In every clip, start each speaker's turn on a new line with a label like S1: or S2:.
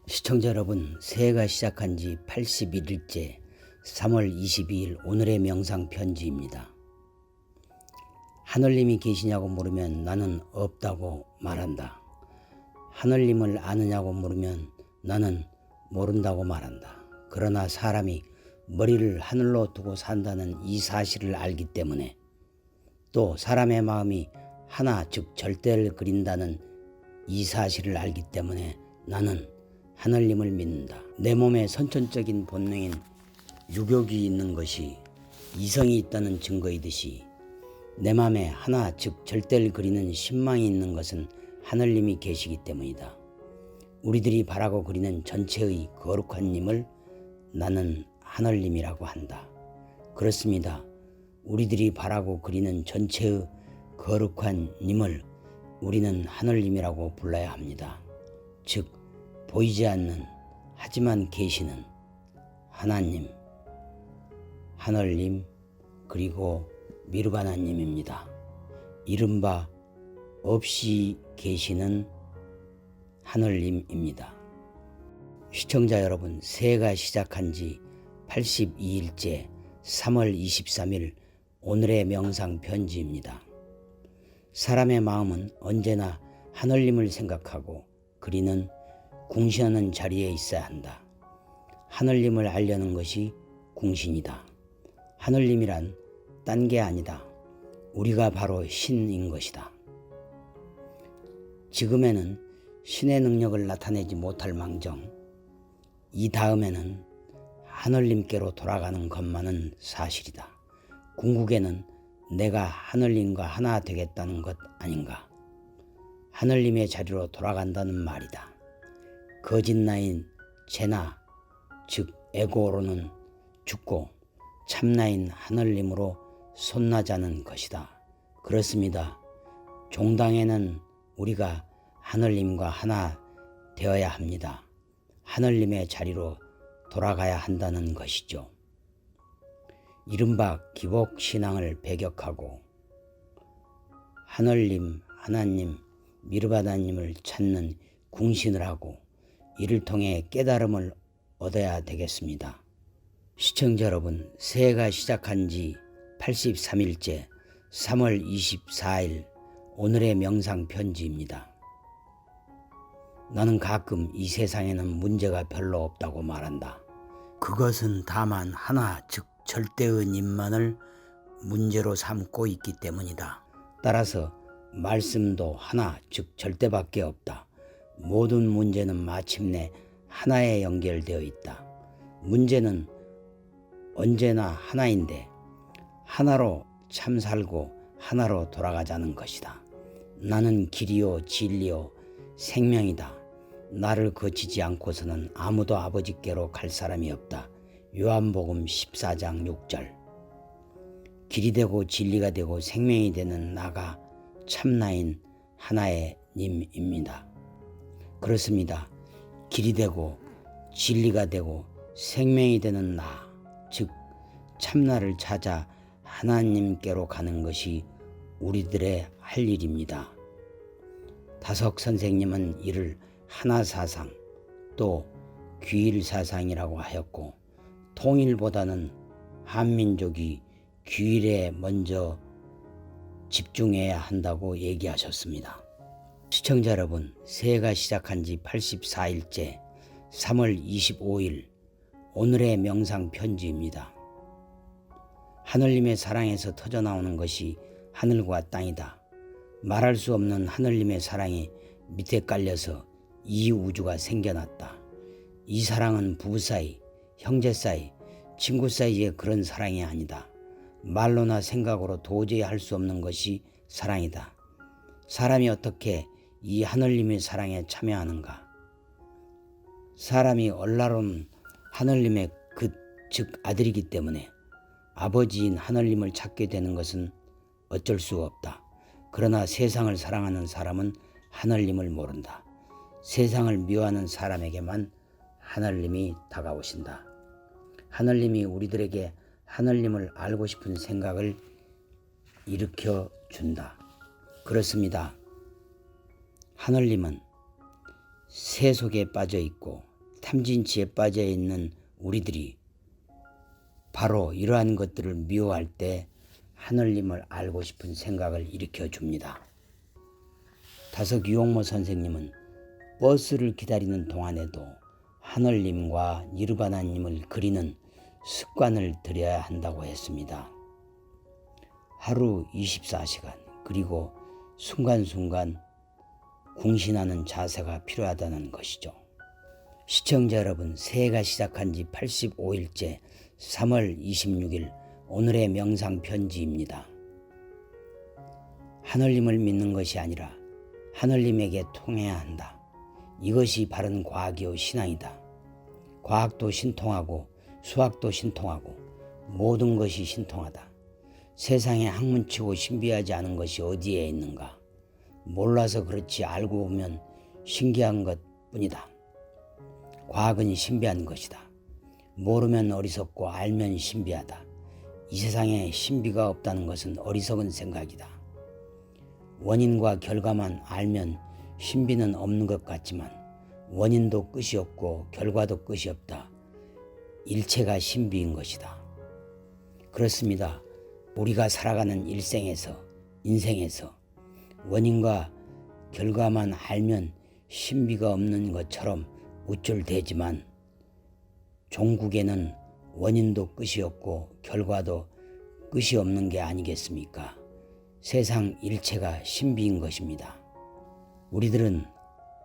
S1: 시청자 여러분, 새해가 시작한 지 81일째 3월 22일 오늘의 명상 편지입니다. 하늘님이 계시냐고 물으면 나는 없다고 말한다. 하늘님을 아느냐고 물으면 나는 모른다고 말한다. 그러나 사람이 머리를 하늘로 두고 산다는 이 사실을 알기 때문에, 또 사람의 마음이 하나 즉 절대를 그린다는 이 사실을 알기 때문에 나는 하늘님을 믿는다. 내 몸에 선천적인 본능인 유격이 있는 것이 이성이 있다는 증거이듯이 내 마음에 하나 즉 절대를 그리는 신망이 있는 것은 하늘님이 계시기 때문이다. 우리들이 바라고 그리는 전체의 거룩한 님을 나는 하늘님이라고 한다. 그렇습니다. 우리들이 바라고 그리는 전체의 거룩한 님을 우리는 하늘님이라고 불러야 합니다. 즉 보이지 않는 하지만 계시는 하나님, 하늘님, 그리고 미르바나님입니다. 이른바 없이 계시는 하늘님입니다. 시청자 여러분, 새해가 시작한 지 82일째 3월 23일 오늘의 명상 편지입니다. 사람의 마음은 언제나 하늘님을 생각하고 그리는 궁신하는 자리에 있어야 한다. 하늘님을 알려는 것이 궁신이다. 하늘님이란 딴 게 아니다. 우리가 바로 신인 것이다. 지금에는 신의 능력을 나타내지 못할 망정, 이 다음에는 하늘님께로 돌아가는 것만은 사실이다. 궁극에는 내가 하늘님과 하나 되겠다는 것 아닌가. 하늘님의 자리로 돌아간다는 말이다. 거짓나인 제나 즉 에고로는 죽고 참나인 하늘님으로 손나자는 것이다. 그렇습니다. 종당에는 우리가 하늘님과 하나 되어야 합니다. 하늘님의 자리로 돌아가야 한다는 것이죠. 이른바 기복신앙을 배격하고 하늘님, 하나님, 미르바다님을 찾는 궁신을 하고 이를 통해 깨달음을 얻어야 되겠습니다. 시청자 여러분, 새해가 시작한 지 83일째 3월 24일 오늘의 명상 편지입니다. 나는 가끔 이 세상에는 문제가 별로 없다고 말한다. 그것은 다만 하나 즉 절대의 님만을 문제로 삼고 있기 때문이다. 따라서 말씀도 하나 즉 절대밖에 없다. 모든 문제는 마침내 하나에 연결되어 있다. 문제는 언제나 하나인데 하나로 참 살고 하나로 돌아가자는 것이다. 나는 길이요 진리요 생명이다. 나를 거치지 않고서는 아무도 아버지께로 갈 사람이 없다. 요한복음 14장 6절. 길이 되고 진리가 되고 생명이 되는 나가 참나인 하나의 님입니다. 그렇습니다. 길이 되고 진리가 되고 생명이 되는 나, 즉 참나를 찾아 하나님께로 가는 것이 우리들의 할 일입니다. 다석 선생님은 이를 하나사상 또 귀일사상이라고 하였고, 통일보다는 한민족이 귀일에 먼저 집중해야 한다고 얘기하셨습니다. 시청자 여러분, 새해가 시작한 지 84일째 3월 25일 오늘의 명상 편지입니다. 하늘님의 사랑에서 터져나오는 것이 하늘과 땅이다. 말할 수 없는 하늘님의 사랑이 밑에 깔려서 이 우주가 생겨났다. 이 사랑은 부부 사이, 형제 사이, 친구 사이의 그런 사랑이 아니다. 말로나 생각으로 도저히 할 수 없는 것이 사랑이다. 사람이 어떻게 이 하늘님의 사랑에 참여하는가? 사람이 얼라론 하늘님의 즉 아들이기 때문에 아버지인 하늘님을 찾게 되는 것은 어쩔 수 없다. 그러나 세상을 사랑하는 사람은 하늘님을 모른다. 세상을 미워하는 사람에게만 하늘님이 다가오신다. 하늘님이 우리들에게 하늘님을 알고 싶은 생각을 일으켜 준다. 그렇습니다. 하늘님은 새 속에 빠져 있고 탐진치에 빠져 있는 우리들이 바로 이러한 것들을 미워할 때 하늘님을 알고 싶은 생각을 일으켜 줍니다. 다석 유홍모 선생님은 버스를 기다리는 동안에도 하늘님과 니르바나님을 그리는 습관을 들여야 한다고 했습니다. 하루 24시간 그리고 순간순간 궁신하는 자세가 필요하다는 것이죠. 시청자 여러분, 새해가 시작한 지 85일째 3월 26일 오늘의 명상 편지입니다. 하늘님을 믿는 것이 아니라 하늘님에게 통해야 한다. 이것이 바른 과학이요 신앙이다. 과학도 신통하고 수학도 신통하고 모든 것이 신통하다. 세상에 학문치고 신비하지 않은 것이 어디에 있는가? 몰라서 그렇지 알고 보면 신기한 것뿐이다. 과학은 신비한 것이다. 모르면 어리석고 알면 신비하다. 이 세상에 신비가 없다는 것은 어리석은 생각이다. 원인과 결과만 알면 신비는 없는 것 같지만 원인도 끝이 없고 결과도 끝이 없다. 일체가 신비인 것이다. 그렇습니다. 우리가 살아가는 일생에서, 인생에서 원인과 결과만 알면 신비가 없는 것처럼 우쭐대지만 종국에는 원인도 끝이 없고 결과도 끝이 없는 게 아니겠습니까? 세상 일체가 신비인 것입니다. 우리들은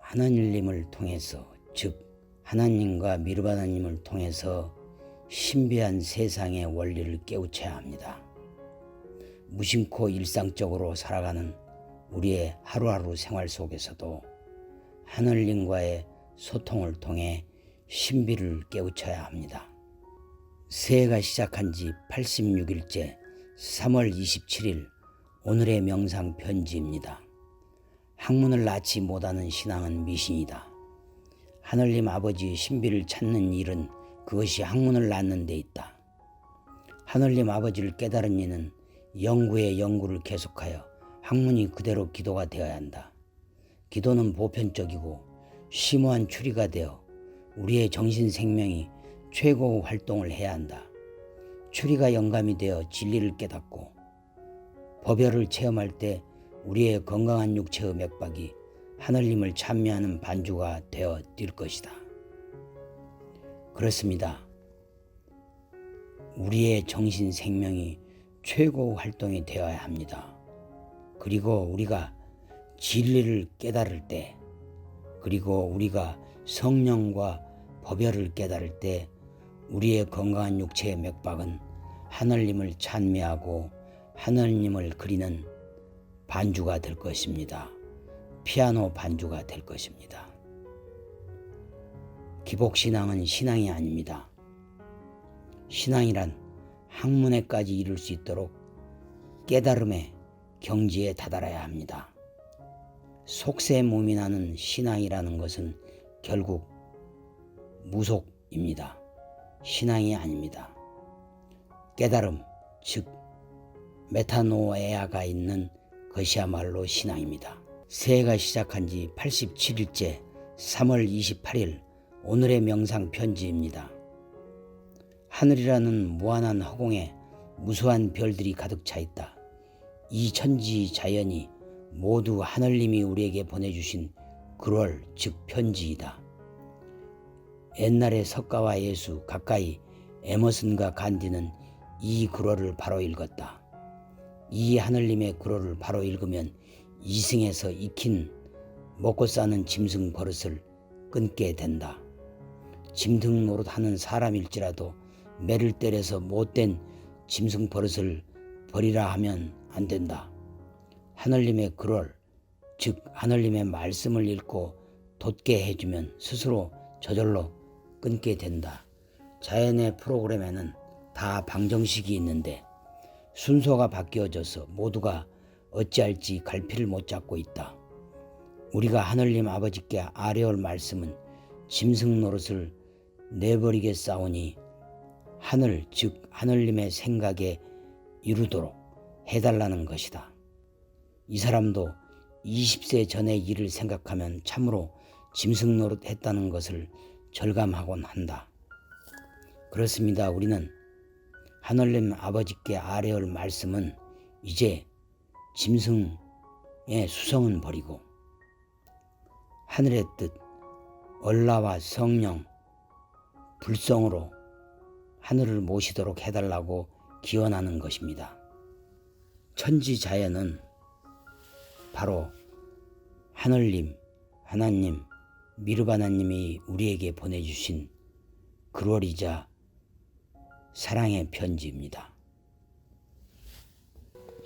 S1: 하나님을 통해서, 즉 하나님과 미르바나님을 통해서 신비한 세상의 원리를 깨우쳐야 합니다. 무심코 일상적으로 살아가는 우리의 하루하루 생활 속에서도 하늘님과의 소통을 통해 신비를 깨우쳐야 합니다. 새해가 시작한 지 86일째 3월 27일 오늘의 명상 편지입니다. 학문을 낳지 못하는 신앙은 미신이다. 하늘님 아버지의 신비를 찾는 일은 그것이 학문을 낳는 데 있다. 하늘님 아버지를 깨달은 이는 연구에 연구를 계속하여 학문이 그대로 기도가 되어야 한다. 기도는 보편적이고 심오한 추리가 되어 우리의 정신 생명이 최고 활동을 해야 한다. 추리가 영감이 되어 진리를 깨닫고 법열을 체험할 때 우리의 건강한 육체의 맥박이 하늘님을 찬미하는 반주가 되어 뛸 것이다. 그렇습니다. 우리의 정신 생명이 최고 활동이 되어야 합니다. 그리고 우리가 진리를 깨달을 때, 그리고 우리가 성령과 법열을 깨달을 때 우리의 건강한 육체의 맥박은 하늘님을 찬미하고 하늘님을 그리는 반주가 될 것입니다. 피아노 반주가 될 것입니다. 기복신앙은 신앙이 아닙니다. 신앙이란 학문에까지 이룰 수 있도록 깨달음의 경지에 다다라야 합니다. 속세무민하는 신앙이라는 것은 결국 무속입니다. 신앙이 아닙니다. 깨달음, 즉 메타노에아가 있는 것이야말로 신앙입니다. 새해가 시작한 지 87일째 3월 28일 오늘의 명상 편지입니다. 하늘이라는 무한한 허공에 무수한 별들이 가득 차 있다. 이 천지 자연이 모두 하늘님이 우리에게 보내주신 글월, 즉 편지이다. 옛날에 석가와 예수, 가까이 에머슨과 간디는 이 글월을 바로 읽었다. 이 하늘님의 글월을 바로 읽으면 이승에서 익힌 먹고 사는 짐승 버릇을 끊게 된다. 짐승 노릇하는 사람일지라도 매를 때려서 못된 짐승 버릇을 버리라 하면 안 된다. 하늘님의 글월, 즉 하늘님의 말씀을 읽고 돋게 해주면 스스로 저절로 끊게 된다. 자연의 프로그램에는 다 방정식이 있는데 순서가 바뀌어져서 모두가 어찌할지 갈피를 못 잡고 있다. 우리가 하늘님 아버지께 아뢰올 말씀은 짐승 노릇을 내버리겠사오니 하늘, 즉 하늘님의 생각에 이루도록 해달라는 것이다. 이 사람도 20세 전의 일을 생각하면 참으로 짐승 노릇 했다는 것을 절감하곤 한다. 그렇습니다. 우리는 하늘님 아버지께 아뢰올 말씀은 이제 짐승의 수성은 버리고 하늘의 뜻, 얼라와 성령, 불성으로 하늘을 모시도록 해달라고 기원하는 것입니다. 천지자연은 바로 하늘님, 하나님, 미르바나님이 우리에게 보내주신 글월이자 사랑의 편지입니다.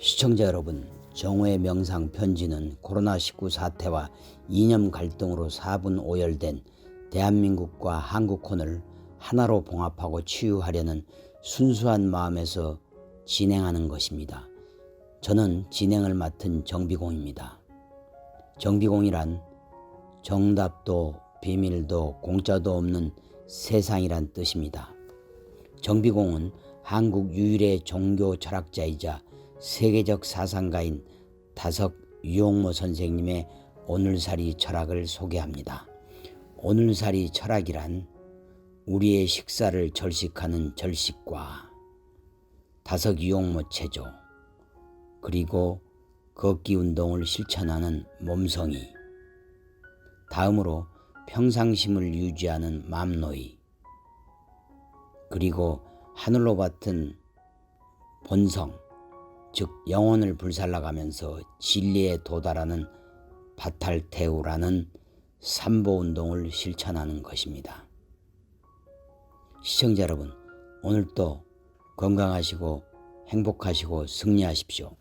S1: 시청자 여러분, 정오의 명상 편지는 코로나19 사태와 이념 갈등으로 4분 오열된 대한민국과 한국혼을 하나로 봉합하고 치유하려는 순수한 마음에서 진행하는 것입니다. 저는 진행을 맡은 정비공입니다. 정비공이란 정답도 비밀도 공짜도 없는 세상이란 뜻입니다. 정비공은 한국 유일의 종교 철학자이자 세계적 사상가인 다석 유용모 선생님의 오늘살이 철학을 소개합니다. 오늘살이 철학이란 우리의 식사를 절식하는 절식과 다석 유용모 체조, 그리고 걷기 운동을 실천하는 몸성이, 다음으로 평상심을 유지하는 맘노이, 그리고 하늘로 같은 본성, 즉 영혼을 불살라가면서 진리에 도달하는 바탈테우라는 삼보운동을 실천하는 것입니다. 시청자 여러분, 오늘도 건강하시고 행복하시고 승리하십시오.